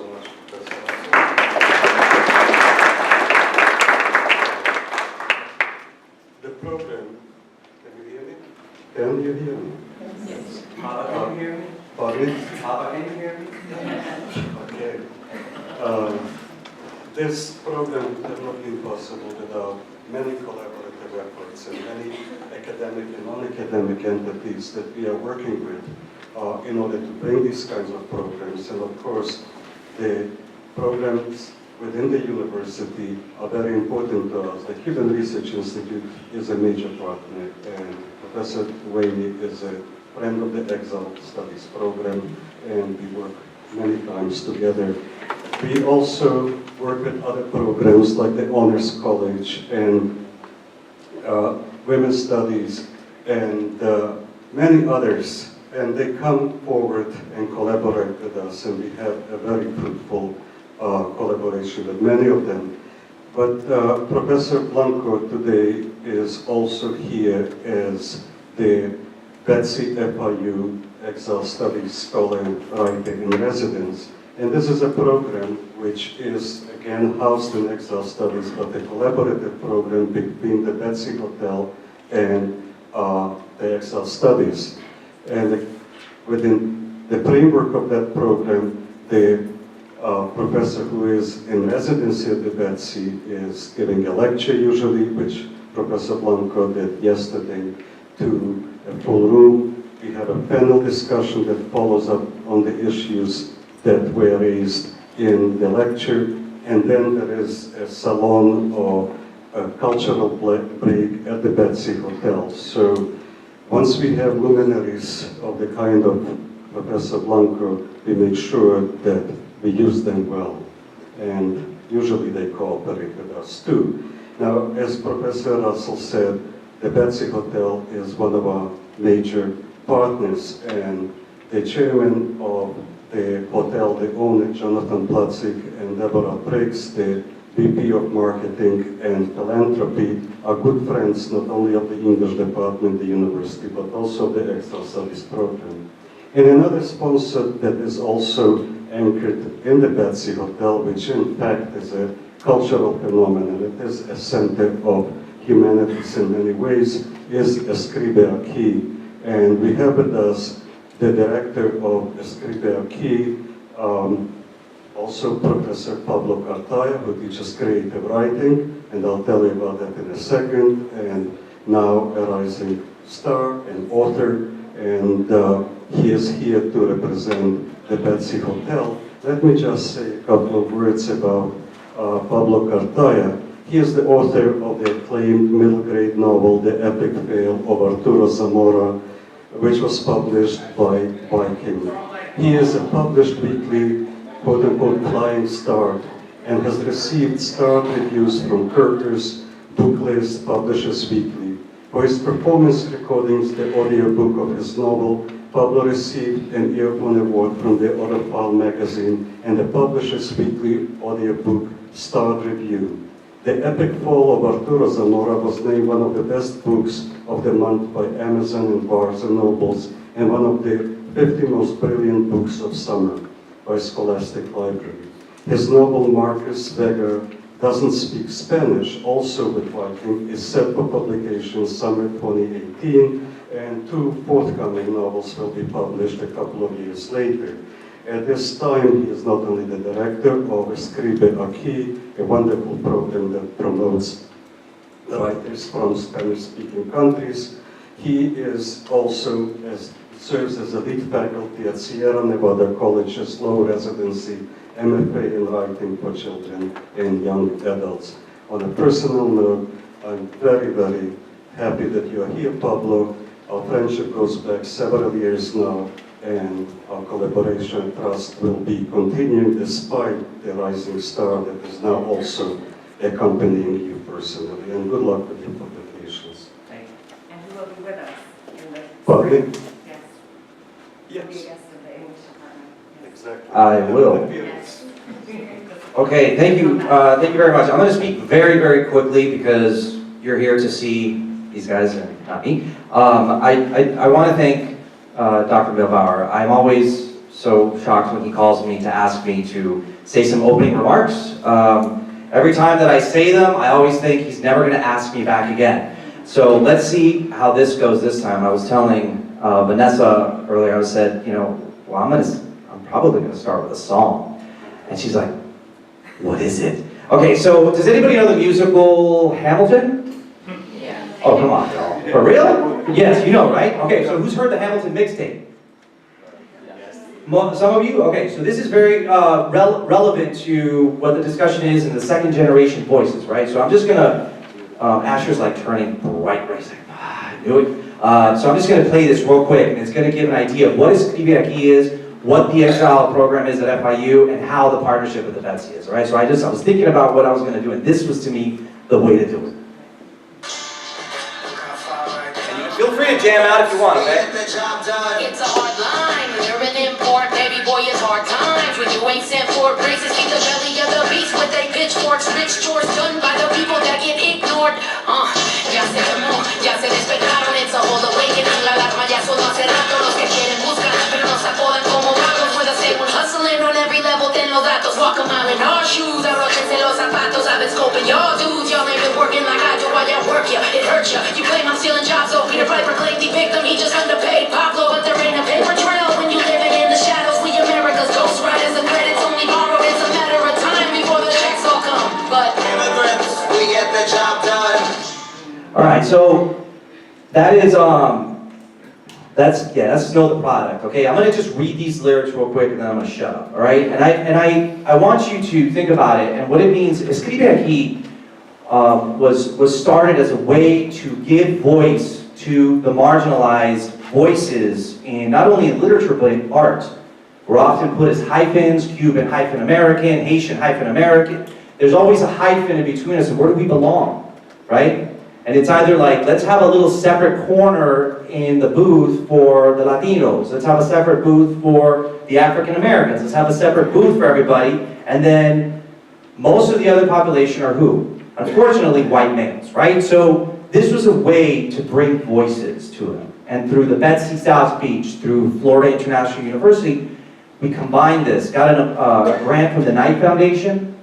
so much, Professor. The program, can you hear me? Can you hear me? Yes. Papa, can you hear me? Pardon? Papa, can you hear me? Okay. This program would have not been possible without many collaborative efforts and many academic and non-academic entities that we are working with in order to bring these kinds of programs. And of course, the programs within the university are very important to us. The Human Research Institute is a major partner, and Professor Wayne is a friend of the Exilic Studies program, and we work many times together. We also work with other programs like the Honors College and Women's Studies and many others, and they come forward and collaborate with us, and we have a very fruitful collaboration with many of them. But Professor Blanco today is also here as the Betsy FIU Exile Studies Scholar Writer in Residence. And this is a program which is, again, housed in Exile Studies, but a collaborative program between the Betsy Hotel and the Exile Studies. And within the framework of that program, the professor who is in residency at the Betsy is giving a lecture usually, which Professor Blanco did yesterday, to a full room. We have a panel discussion that follows up on the issues that were raised in the lecture, and then there is a salon or a cultural break at the Betsy Hotel. So once we have luminaries of the kind of Professor Blanco, we make sure that we use them well, and usually they cooperate with us too. Now, as Professor Russell said, the Betsy Hotel is one of our major partners, and the chairman of the hotel, the owner, Jonathan Platzig, and Deborah Briggs, the VP of Marketing and Philanthropy, are good friends not only of the English department, the university, but also the Exile Studies program. And another sponsor that is also anchored in the Betsy Hotel, which in fact is a cultural phenomenon, it is a center of humanities in many ways, is Escribe Aquí. And we have with us the director of Escribe Aquí, also Professor Pablo Cartaya, who teaches creative writing, and I'll tell you about that in a second, and now a rising star and author, and he is here to represent the Betsy Hotel. Let me just say a couple of words about Pablo Cartaya. He is the author of the acclaimed middle-grade novel, The Epic Fail of Arturo Zamora, which was published by Viking. He is a published weekly, quote-unquote, flying star, and has received starred reviews from Kirkers, Booklist, Publishers Weekly. For his performance recordings, the audiobook of his novel, Pablo received an Earphone Award from the Audiophile magazine and the Publishers Weekly audiobook starred review. The Epic Fall of Arturo Zamora was named one of the best books of the month by Amazon and Barnes and Nobles, and one of the 50 most brilliant books of summer by Scholastic Library. His novel Marcus Vega Doesn't Speak Spanish, also with Viking, is set for publication summer 2018, and 2 forthcoming novels will be published a couple of years later. At this time, he is not only the director of Escribe Aquí, a wonderful program that promotes writers from Spanish-speaking countries. He is also serves as a lead faculty at Sierra Nevada College's Law Residency, MFA in Writing for Children and Young Adults. On a personal note, I'm very, very happy that you are here, Pablo. Our friendship goes back several years now, and our collaboration and trust will be continuing despite the rising star that is now also accompanying you personally. And good luck with your publications. Thank you. And you will be with us in the Pardon? Yes. You'll be a Yes, guest of the English department. exactly. I will. Yes. Okay, thank you very much. I'm going to speak very, very quickly because you're here to see these guys and not me. I want to thank Dr. Milbauer. I'm always so shocked when he calls me to ask me to say some opening remarks. Every time that I say them, I always think he's never going to ask me back again. So let's see how this goes this time. I was telling Vanessa earlier, I said, you know, well, I'm probably going to start with a song. And she's like, what is it? Okay, so does anybody know the musical Hamilton? Yeah. Oh, come on, y'all. For real? Yes, you know, right? Okay, so who's heard the Hamilton mixtape? Some of you? Okay, so this is very relevant to what the discussion is in the second generation voices, right? So I'm just gonna, Asher's like turning bright red. He's like, I knew it. So I'm just gonna play this real quick, and it's gonna give an idea of what Escribe Aquí is, what the Exile program is at FIU, and how the partnership with the Betsy is, all right? So I was thinking about what I was gonna do, and this was to me the way to do it. And you feel free to jam out if you want, okay? It's a hard line when you're an import, baby boy, it's hard times. When you ain't sent for praises, feed the belly of the beast with they pitchforks, rich chores done by the people that get ignored. Ya se quemó, ya se despertaron, it's a whole awakening. La alarma ya sonó hace rato, los que quieren buscan, pero nos apodan como vagos. We're the same ones hustling on every level, ten los datos. Walk a mile in our shoes, arróchense los zapatos. I've been scoping y'all dudes, y'all ain't been working like I do. Why y'all work ya? It hurts ya. You claim I'm stealing jobs, so Peter Piper claimed the victim, he just underpaid Pablo, but there ain't a paper trail when you living in the shadows. We America's ghost riders, the credits only borrowed. It's a matter of time before the checks all come. But immigrants, we get the job done. All right, so that is that's Know the Product. Okay, I'm gonna just read these lyrics real quick, and then I'm gonna shut up. All right, and I want you to think about it and what it means. Escribe Aquí was started as a way to give voice to the marginalized voices in not only in literature but in art. We're often put as hyphens, Cuban hyphen American, Haitian hyphen American. There's always a hyphen in between us, and where do we belong, right? And it's either like, let's have a little separate corner in the booth for the Latinos, let's have a separate booth for the African Americans, let's have a separate booth for everybody, and then most of the other population are who? Unfortunately, white males, right? So this was a way to bring voices to them. And through the Betsy South Beach, through Florida International University, we combined this, got a grant from the Knight Foundation,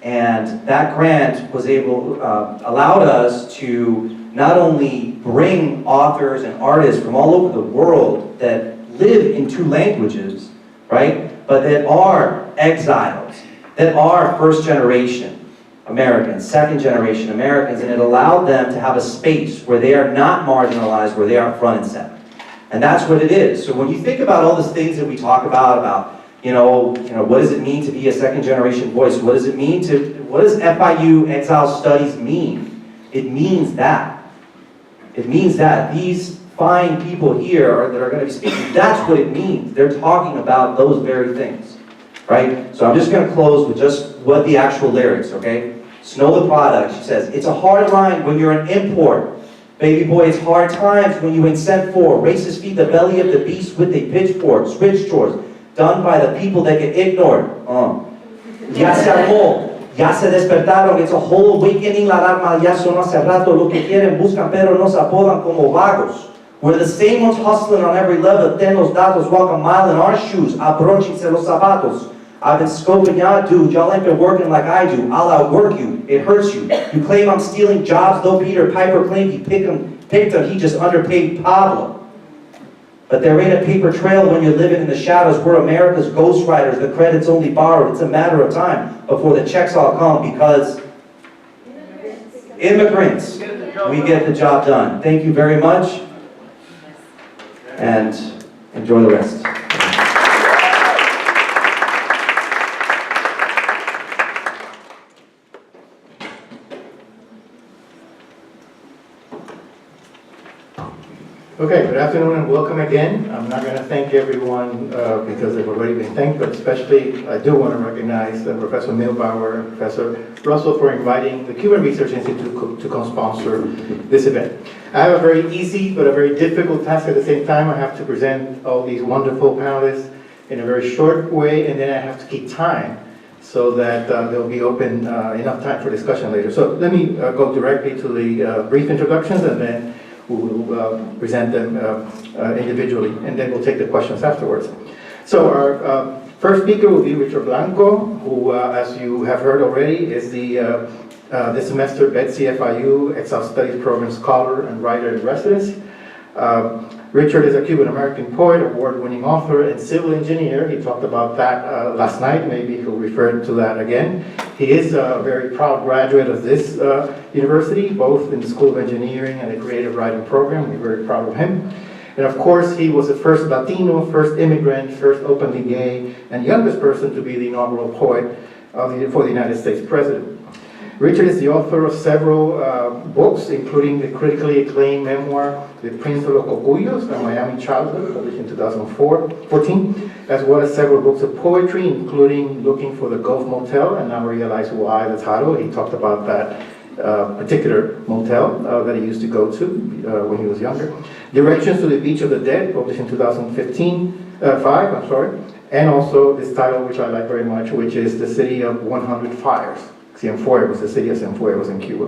and that grant was allowed us to not only bring authors and artists from all over the world that live in two languages, right? But that are exiles, that are first generation Americans, second generation Americans, and it allowed them to have a space where they are not marginalized, where they are front and center. And that's what it is. So when you think about all these things that we talk about, you know, what does it mean to be a second generation voice? What does FIU Exile Studies mean? It means that. It means that these fine people here that are going to be speaking, that's what it means. They're talking about those very things, right? So I'm just going to close with just what the actual lyrics, okay? Know the Product, she says, it's a hard line when you're an import. Baby boy, it's hard times when you ain't sent for. Racists feed the belly of the beast with their pitchforks, rich chores, done by the people that get ignored. Ya se armó, ya se despertaron, it's a whole awakening, la alarma ya sonó hace rato, lo que quieren buscan pero nos apodan como vagos. We're the same ones hustling on every level, ten los datos, walk a mile in our shoes, abróchense los zapatos. I've been scoping y'all dude, y'all ain't been working like I do, I'll outwork you, it hurts you. You claim I'm stealing jobs, though Peter Piper claimed he picked him, he just underpaid Pablo. But there ain't a paper trail when you're living in the shadows. We're America's ghostwriters, the credit's only borrowed. It's a matter of time before the checks all come because immigrants, we get the job done. Thank you very much, and enjoy the rest. Okay, good afternoon and welcome again. I'm not going to thank everyone because they've already been thanked, but especially I do want to recognize Professor Milbauer and Professor Russell for inviting the Cuban Research Institute to co-sponsor this event. I have a very easy but a very difficult task at the same time. I have to present all these wonderful panelists in a very short way, and then I have to keep time so that there'll be open enough time for discussion later. So let me go directly to the brief introductions, and then we will present them individually, and then we'll take the questions afterwards. So our first speaker will be Richard Blanco, who, as you have heard already, is the this semester Betsy FIU Exilic Studies Program Scholar and Writer in Residence. Richard is a Cuban-American poet, award-winning author, and civil engineer. He talked about that last night. Maybe he'll refer to that again. He is a very proud graduate of this university, both in the School of Engineering and the Creative Writing Program. We're very proud of him. And of course, he was the first Latino, first immigrant, first openly gay, and youngest person to be the inaugural poet for the United States President. Richard is the author of several books, including the critically acclaimed memoir, The Prince of los Cocuyos, A Miami Childhood, published in 2014, as well as several books of poetry, including Looking for the Gulf Motel, and now I realize why the title. He talked about that particular motel that he used to go to when he was younger. Directions to the Beach of the Dead, published in 2005, and also this title, which I like very much, which is The City of 100 Fires. Cienfuegos, the city of Cienfuegos in Cuba.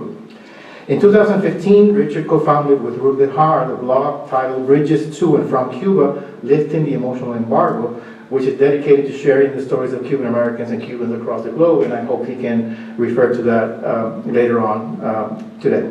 In 2015, Richard co-founded with Ruth Behar the blog titled Bridges to and from Cuba, Lifting the Emotional Embargo, which is dedicated to sharing the stories of Cuban Americans and Cubans across the globe, and I hope he can refer to that later on today.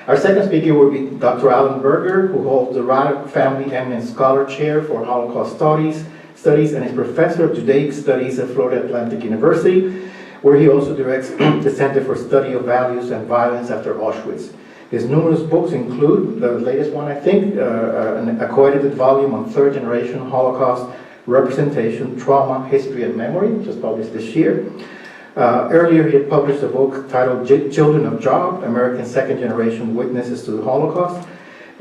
Our second speaker will be Dr. Alan Berger, who holds the Radek Family Eminent Scholar Chair for Holocaust Studies and is Professor of Judaic Studies at Florida Atlantic University, where he also directs the Center for Study of Values and Violence After Auschwitz. His numerous books include, the latest one I think, a co-edited volume on third generation Holocaust representation, trauma, history, and memory, just published this year. Earlier he had published a book titled Children of Job, American Second Generation Witnesses to the Holocaust.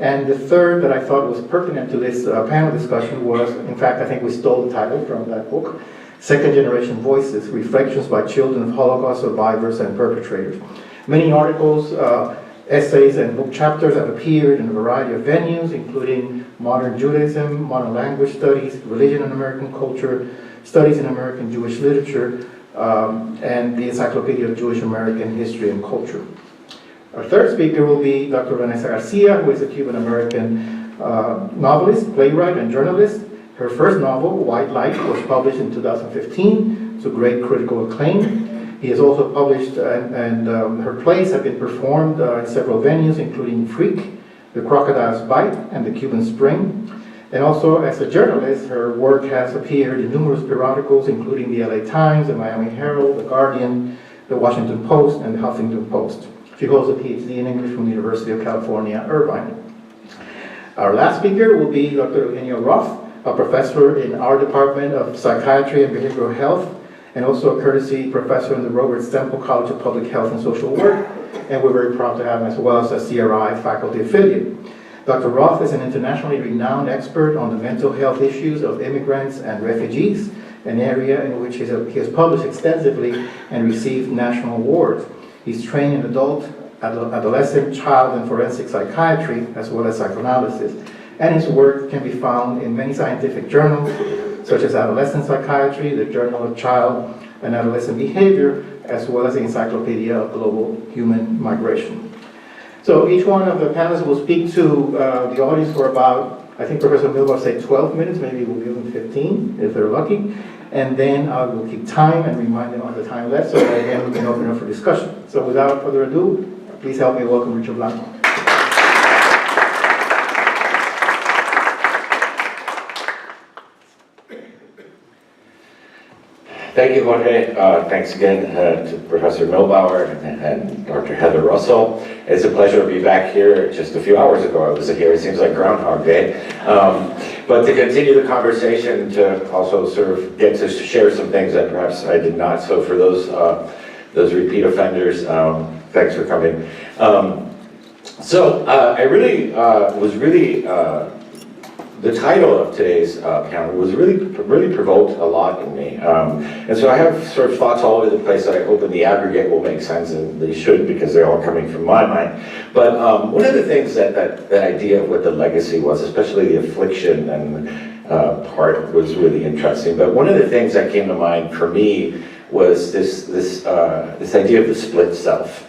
And the third that I thought was pertinent to this panel discussion was, in fact, I think we stole the title from that book, Second Generation Voices, Reflections by Children of Holocaust Survivors and Perpetrators. Many articles, essays, and book chapters have appeared in a variety of venues, including modern Judaism, modern language studies, religion and American culture, studies in American Jewish literature, and the Encyclopedia of Jewish American History and Culture. Our third speaker will be Dr. Vanessa Garcia, who is a Cuban-American novelist, playwright, and journalist. Her first novel, White Light, was published in 2015 to great critical acclaim. He has also published, and her plays have been performed in several venues, including Freak, The Crocodile's Bite, and The Cuban Spring. And also, as a journalist, her work has appeared in numerous periodicals, including the LA Times, the Miami Herald, The Guardian, the Washington Post, and the Huffington Post. She holds a PhD in English from the University of California, Irvine. Our last speaker will be Dr. Eugenio Roth, a professor in our Department of Psychiatry and Behavioral Health, and also a courtesy professor in the Robert Stemple College of Public Health and Social Work, and we're very proud to have him as well as a CRI faculty affiliate. Dr. Roth is an internationally renowned expert on the mental health issues of immigrants and refugees, an area in which he has published extensively and received national awards. He's trained in adult, adolescent, child, and forensic psychiatry, as well as psychoanalysis. And his work can be found in many scientific journals, such as Adolescent Psychiatry, the Journal of Child and Adolescent Behavior, as well as the Encyclopedia of Global Human Migration. So each one of the panelists will speak to the audience for about, I think Professor Milbar said 12 minutes, maybe we'll give them 15 if they're lucky. And then I will keep time and remind them of the time left, so that again we can open up for discussion. So without further ado, please help me welcome Richard Blanco. Thank you, Jorge. Thanks again to Professor Milbauer and Dr. Heather Russell. It's a pleasure to be back here. Just a few hours ago I was here. It seems like Groundhog Day. But to continue the conversation, to also sort of get to share some things that perhaps I did not. So for those repeat offenders, thanks for coming. I really the title of today's panel was really provoked a lot in me. And so I have sort of thoughts all over the place that I hope in the aggregate will make sense, and they should, because they're all coming from my mind. But one of the things that idea of what the legacy was, especially the affliction and part, was really interesting. But one of the things that came to mind for me was this idea of the split self.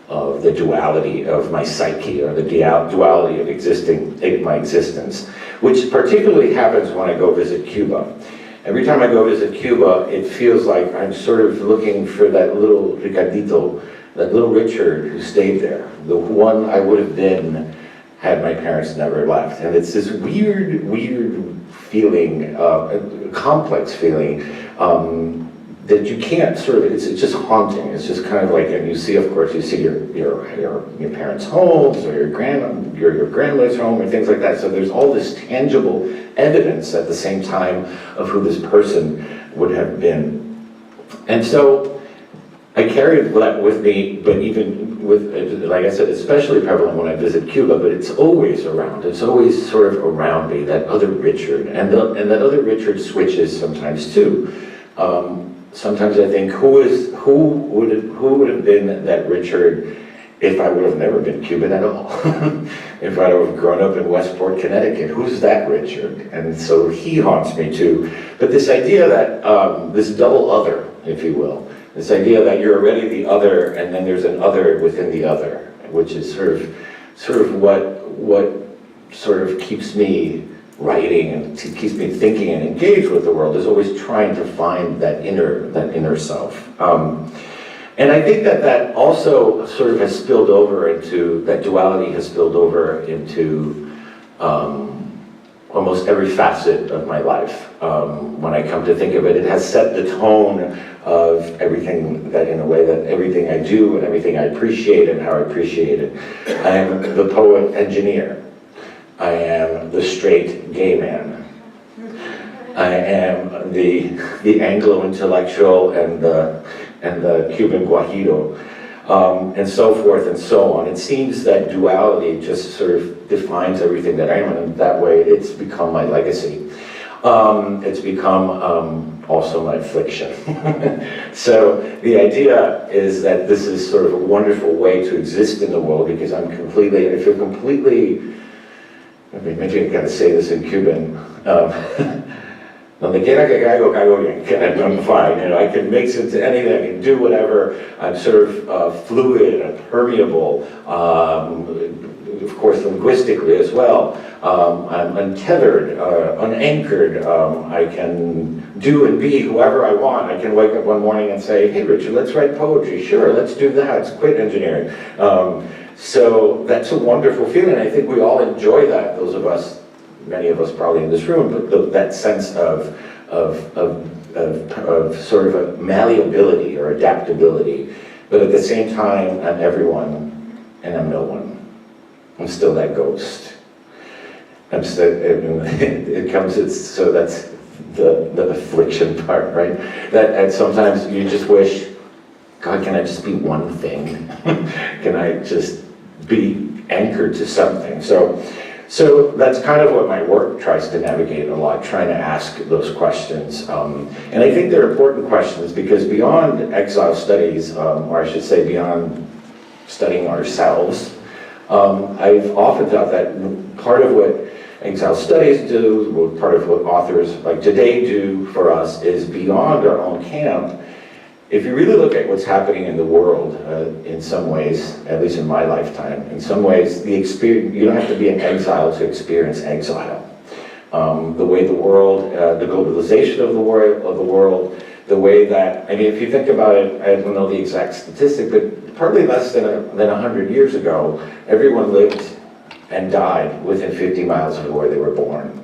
of the duality of my psyche, or the duality of my existence, which particularly happens when I go visit Cuba. Every time I go visit Cuba, it feels like I'm sort of looking for that little Ricardito, that little Richard who stayed there, the one I would have been had my parents never left. And it's this weird feeling, complex feeling, that you can't sort of, it's just haunting. It's just kind of like, and you see, of course, you see your parents' homes, or your grandmother's home, and things like that. So there's all this tangible evidence at the same time of who this person would have been. And so I carried that with me, but even with, like I said, especially prevalent when I visit Cuba, but it's always around. It's always sort of around me, that other Richard. And that other Richard switches sometimes too. Sometimes I think, who would have been that Richard if I would have never been Cuban at all? If I would have grown up in Westport, Connecticut, who's that Richard? And so he haunts me too. But this idea that, this double other, if you will, this idea that you're already the other, and then there's an other within the other, which is sort of what sort of keeps me writing and keeps me thinking and engaged with the world, is always trying to find that inner self. And I think that also sort of has spilled over into, that duality has spilled over into almost every facet of my life. When I come to think of it, it has set the tone of everything that, in a way, that everything I do and everything I appreciate and how I appreciate it. I am the poet engineer. I am the straight gay man. I am the Anglo-intellectual and the Cuban guajiro, and so forth and so on. It seems that duality just sort of defines everything that I am, and in that way it's become my legacy. It's become also my affliction. So the idea is that this is sort of a wonderful way to exist in the world, because I feel completely, maybe I gotta say this in Cuban, donde quiera que caigo, caigo bien. I'm fine, I can mix into anything, I can do whatever. I'm sort of fluid and permeable, of course linguistically as well. I'm untethered, unanchored. I can do and be whoever I want. I can wake up one morning and say, hey Richard, let's write poetry. Sure, let's do that. Let's quit engineering. So that's a wonderful feeling. I think we all enjoy that, those of us, many of us probably in this room, but that sense of sort of a malleability or adaptability. But at the same time, I'm everyone and I'm no one. I'm still that ghost. I'm still, so that's the affliction part, right? And sometimes you just wish, God, can I just be one thing? Can I just be anchored to something? So that's kind of what my work tries to navigate a lot, trying to ask those questions. And I think they're important questions, because beyond exile studies, or I should say beyond studying ourselves, I've often thought that part of what exile studies do, part of what authors like today do for us, is beyond our own camp. If you really look at what's happening in the world, in some ways, at least in my lifetime, in some ways, the experience, you don't have to be in exile to experience exile. The way the world, the globalization of the world, the way that, I mean, if you think about it, I don't know the exact statistic, but probably less than 100 years ago, everyone lived and died within 50 miles of where they were born.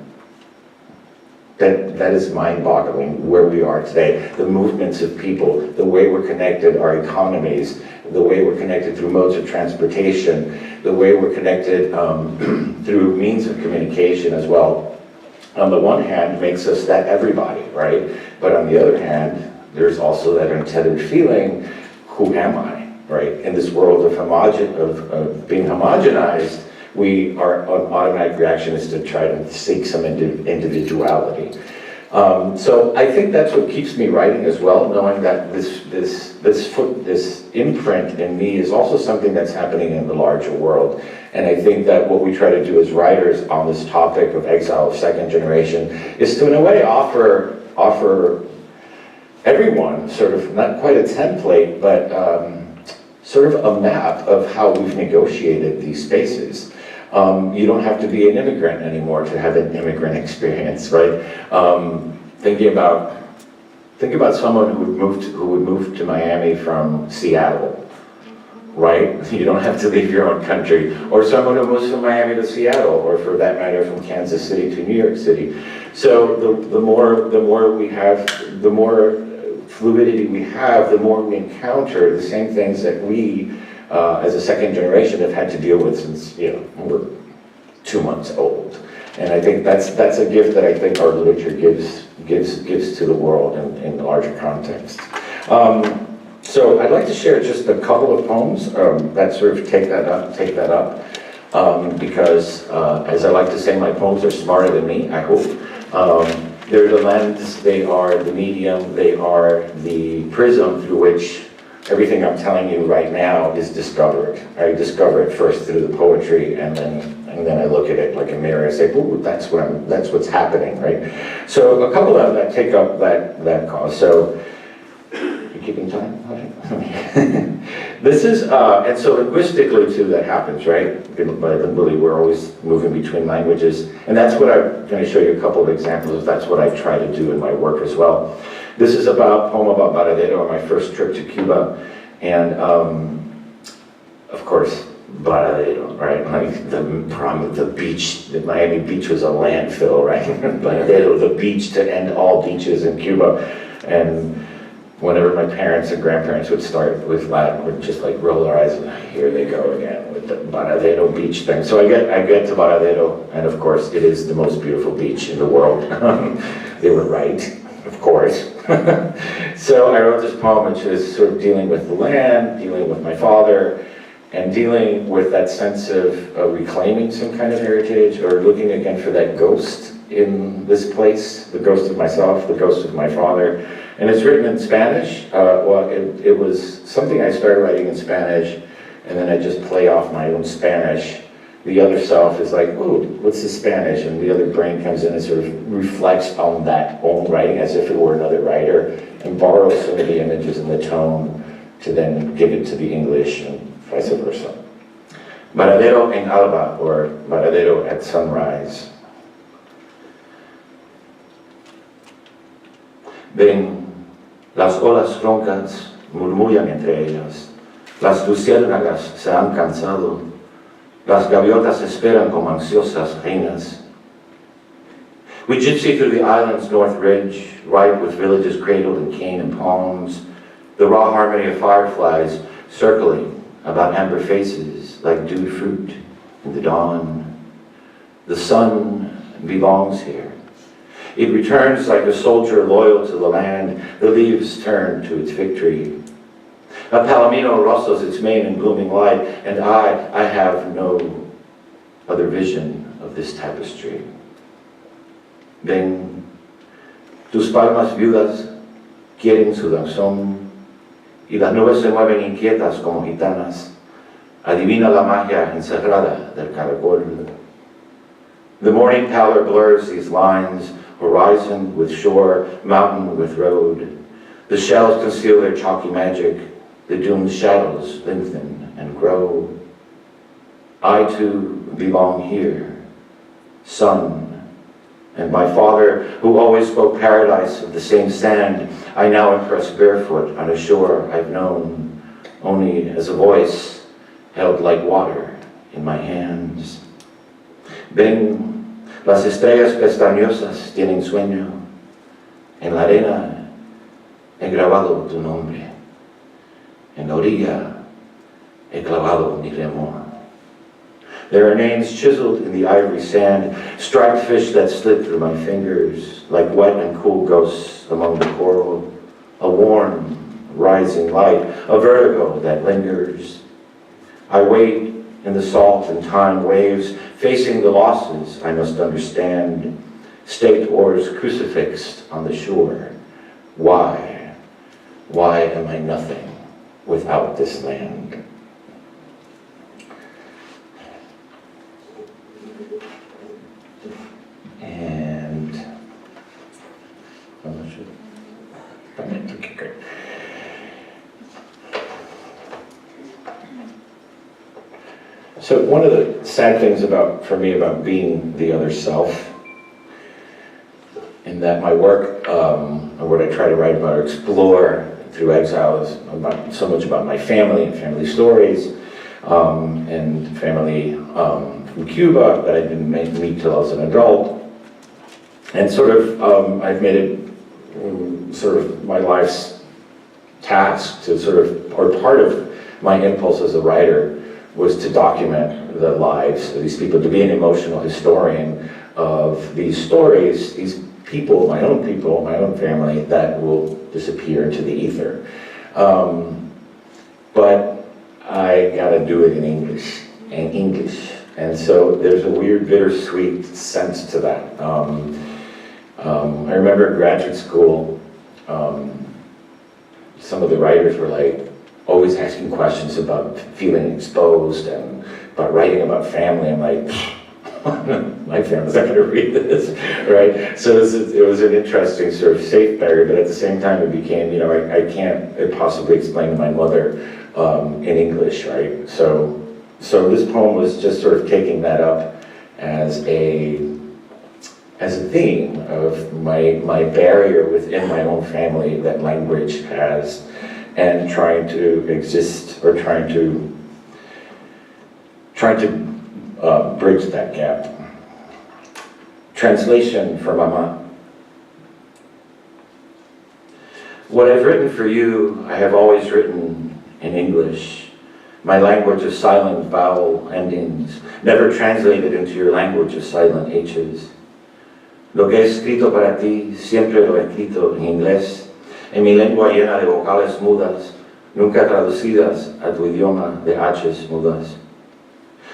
That is mind-boggling where we are today. The movements of people, the way we're connected, our economies, the way we're connected through modes of transportation, the way we're connected through means of communication as well. On the one hand, makes us that everybody, right? But on the other hand, there's also that untethered feeling, who am I, right? In this world of being homogenized, our automatic reaction is to try to seek some individuality. So I think that's what keeps me writing as well, knowing that this imprint in me is also something that's happening in the larger world. And I think that what we try to do as writers on this topic of exile of second generation is to, in a way, offer everyone sort of, not quite a template, but sort of a map of how we've negotiated these spaces. You don't have to be an immigrant anymore to have an immigrant experience, right? Think about someone who would move to Miami from Seattle, right? You don't have to leave your own country. Or someone who moves from Miami to Seattle, or for that matter, from Kansas City to New York City. So the more we have, the more fluidity we have, the more we encounter the same things that we, as a second generation, have had to deal with since, we're 2 months old. And I think that's a gift that I think our literature gives to the world in the larger context. So I'd like to share just a couple of poems that sort of take that up, because as I like to say, my poems are smarter than me, I hope. They're the lens, they are the medium, they are the prism through which everything I'm telling you right now is discovered. I discover it first through the poetry, and then I look at it like a mirror and say, ooh, that's what's happening, right? So a couple of them that take up that cause. So, you keeping time? This is, and so linguistically too, that happens, right? Bilingually, we're always moving between languages, and that's what I'm going to show you a couple of examples of. That's what I try to do in my work as well. This is a poem about Varadero on my first trip to Cuba, and of course, Varadero, right? Like the beach, the Miami Beach was a landfill, right? Varadero, the beach to end all beaches in Cuba, and whenever my parents and grandparents would start with Latin, would just like roll their eyes and here they go again with the Varadero beach thing. So I get to Varadero, and of course it is the most beautiful beach in the world. They were right, of course. So I wrote this poem which is sort of dealing with the land, dealing with my father, and dealing with that sense of reclaiming some kind of heritage, or looking again for that ghost in this place, the ghost of myself, the ghost of my father. And it's written in Spanish. Well, it was something I started writing in Spanish, and then I just play off my own Spanish. The other self is like, oh, what's the Spanish? And the other brain comes in and sort of reflects on that own writing as if it were another writer, and borrows some of the images and the tone to then give it to the English, and vice versa. Varadero en alba, or Varadero at sunrise. Ven, las olas roncas murmullan entre ellas, las luciérnagas se han cansado, las gaviotas esperan como ansiosas reinas. We gypsy through the island's north ridge, ripe with villages cradled in cane and palms, the raw harmony of fireflies circling about amber faces like dewed fruit in the dawn. The sun belongs here. It returns like a soldier loyal to the land. The leaves turn to its victory. A palomino rustles its mane in blooming light, and I have no other vision of this tapestry. Ven, tus palmas viudas quieren su danzón, y las nubes se mueven inquietas como gitanas. Adivina la magia encerrada del caracol. The morning pallor blurs these lines, horizon with shore, mountain with road. The shells conceal their chalky magic, the doomed shadows lengthen and grow. I too belong here, sun, and my father, who always spoke paradise of the same sand, I now impress barefoot on a shore I've known only as a voice held like water in my hands. Ven, las estrellas pestañosas tienen sueño. En la arena he grabado tu nombre. En la orilla he clavado mi remo. There are names chiseled in the ivory sand, striped fish that slip through my fingers, like wet and cool ghosts among the coral. A warm, rising light, a vertigo that lingers. I wait in the salt and time waves, facing the losses I must understand. Staked oars crucifixed on the shore. Why? Why am I nothing without this land? And I'm not sure. Okay, great. So one of the sad things for me about being the other self, in that my work, or what I try to write about or explore through exile, is so much about my family and family stories, and family from Cuba that I didn't meet till I was an adult. And sort of, I've made it sort of my life's task to sort of, or part of my impulse as a writer, was to document the lives of these people, to be an emotional historian of these stories, these people, my own family, that will disappear into the ether. But I gotta do it in English. And so there's a weird bittersweet sense to that. I remember in graduate school, some of the writers were like, always asking questions about feeling exposed and about writing about family. I'm like, my family's not gonna read this, right? So it was an interesting sort of safe barrier, but at the same time it became, I can't possibly explain to my mother in English, right? So this poem was just sort of taking that up as a theme of my barrier within my own family that language has, and trying to exist, or trying to bridge that gap. Translation for Mama. What I've written for you, I have always written in English, my language of silent vowel endings, never translated into your language of silent H's. Lo que he escrito para ti, siempre lo he escrito en inglés, en mi lengua llena de vocales mudas, nunca traducidas a tu idioma de H's mudas.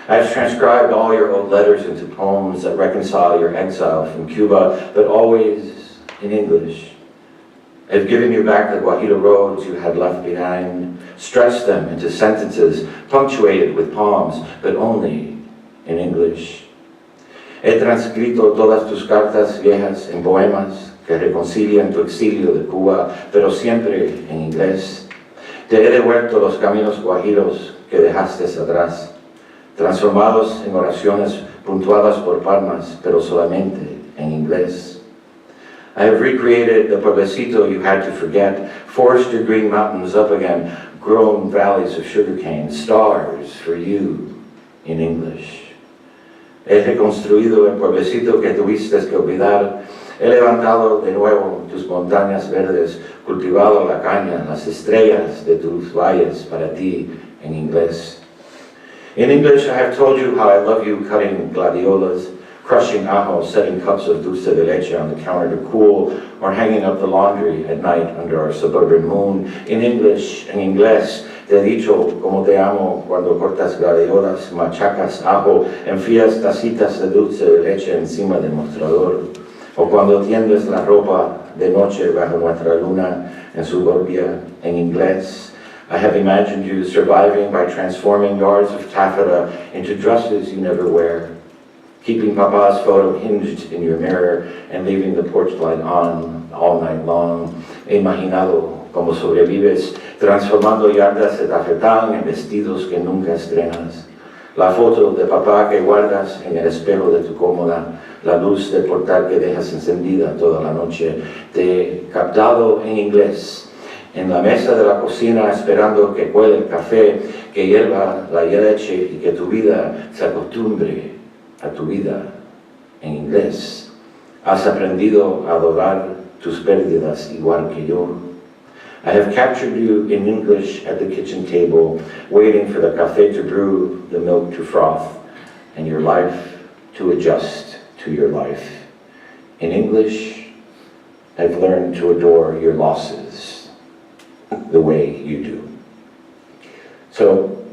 I have transcribed all your old letters into poems that reconcile your exile from Cuba, but always in English. I have given you back the Guajiro roads you had left behind, stretched them into sentences punctuated with poems, but only in English. He transcrito todas tus cartas viejas en poemas que reconcilian tu exilio de Cuba, pero siempre en inglés. Te he devuelto los caminos guajiros que dejaste atrás, transformados en oraciones puntuadas por palmas, pero solamente en inglés. I have recreated the pueblecito you had to forget, forced your green mountains up again, grown valleys of sugarcane, stars for you in English. He reconstruido el pueblecito que tuviste que olvidar. He levantado de nuevo tus montañas verdes, cultivado la caña, las estrellas de tus valles para ti en inglés. In English, I have told you how I love you cutting gladiolas, crushing ajo, setting cups of dulce de leche on the counter to cool, or hanging up the laundry at night under our suburban moon. In English, en inglés, te he dicho como te amo cuando cortas gladiolas, machacas ajo, enfrías tacitas de dulce de leche encima del mostrador, o cuando tiendes la ropa de noche bajo nuestra luna en suburbia. En inglés, I have imagined you surviving by transforming yards of taffeta into dresses you never wear, keeping Papa's photo hinged in your mirror and leaving the porch light on all night long. He imaginado como sobrevives, transformando yardas de tafetán en vestidos que nunca estrenas. La foto de papá que guardas en el espejo de tu cómoda, la luz del portal que dejas encendida toda la noche. Te he captado en inglés, en la mesa de la cocina esperando que cuele el café, que hierva la leche y que tu vida se acostumbre a tu vida en inglés. Has aprendido a adorar tus pérdidas igual que yo. I have captured you in English at the kitchen table, waiting for the café to brew, the milk to froth, and your life to adjust to your life. In English, I've learned to adore your losses the way you do. So,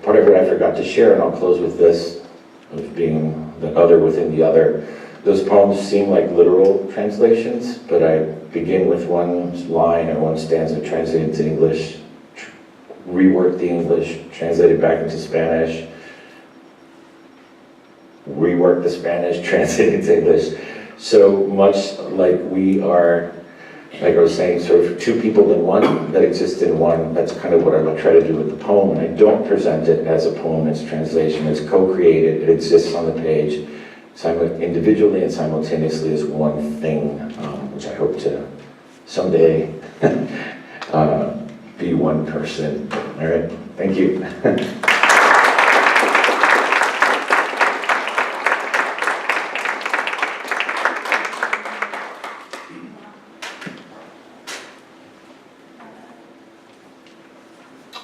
part of what I forgot to share, and I'll close with this, of being the other within the other. Those poems seem like literal translations, but I begin with one line or one stanza translated to English, rework the English, translate it back into Spanish, rework the Spanish, translate it to English. So much like we are like I was saying, sort of two people in one that exist in one. That's kind of what I try to do with the poem. And I don't present it as a poem, it's translation, it's co-created, it exists on the page individually and simultaneously as one thing, which I hope to someday be one person. All right, thank you.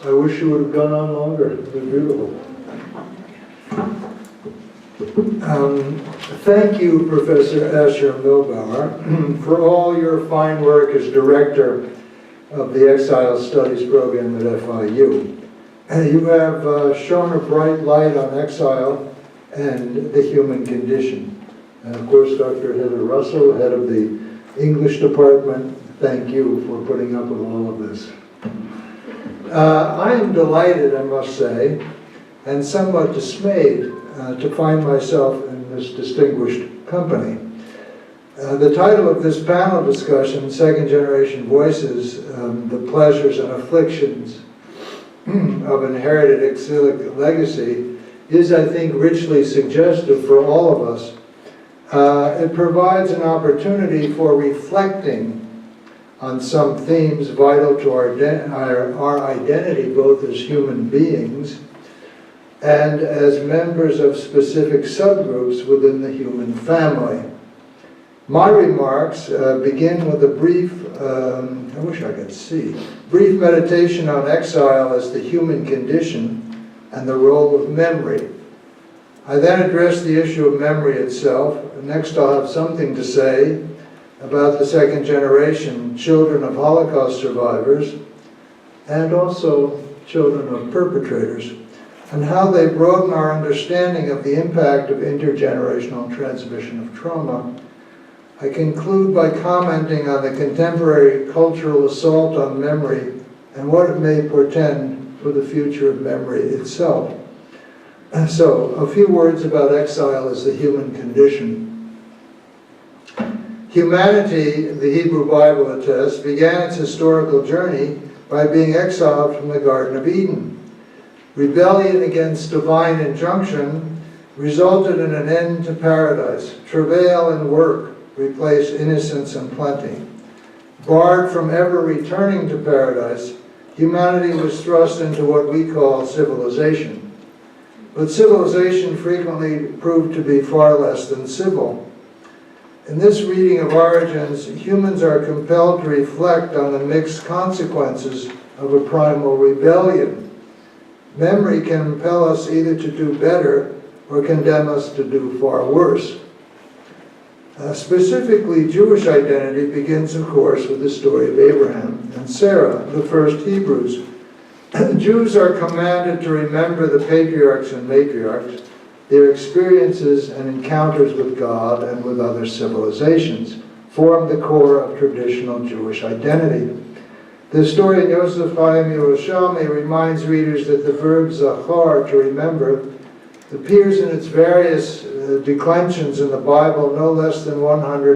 I wish you would have gone on longer. It was beautiful. Thank you, Professor Asher Milbauer, for all your fine work as director of the Exile Studies program at FIU. You have shone a bright light on exile and the human condition. And of course, Dr. Heather Russell, head of the English department, thank you for putting up with all of this. I am delighted, I must say, and somewhat dismayed to find myself in this distinguished company. The title of this panel discussion, Second Generation Voices, The Pleasures and Afflictions of Inherited Exilic Legacy, is, I think, richly suggestive for all of us. It provides an opportunity for reflecting on some themes vital to our identity, both as human beings and as members of specific subgroups within the human family. My remarks begin with a brief, brief meditation on exile as the human condition and the role of memory. I then address the issue of memory itself. Next, I'll have something to say about the second generation, children of Holocaust survivors, and also children of perpetrators, and how they broaden our understanding of the impact of intergenerational transmission of trauma. I conclude by commenting on the contemporary cultural assault on memory and what it may portend for the future of memory itself. So, a few words about exile as the human condition. Humanity, the Hebrew Bible attests, began its historical journey by being exiled from the Garden of Eden. Rebellion against divine injunction resulted in an end to paradise. Travail and work replaced innocence and plenty. Barred from ever returning to paradise, humanity was thrust into what we call civilization. But civilization frequently proved to be far less than civil. In this reading of Origins, humans are compelled to reflect on the mixed consequences of a primal rebellion. Memory can impel us either to do better or condemn us to do far worse. Specifically, Jewish identity begins, of course, with the story of Abraham and Sarah, the first Hebrews. Jews are commanded to remember the patriarchs and matriarchs, their experiences and encounters with God and with other civilizations form the core of traditional Jewish identity. The historian Yosef Chaim Yerushalmi reminds readers that the verb zachar, to remember, appears in its various declensions in the Bible no less than 100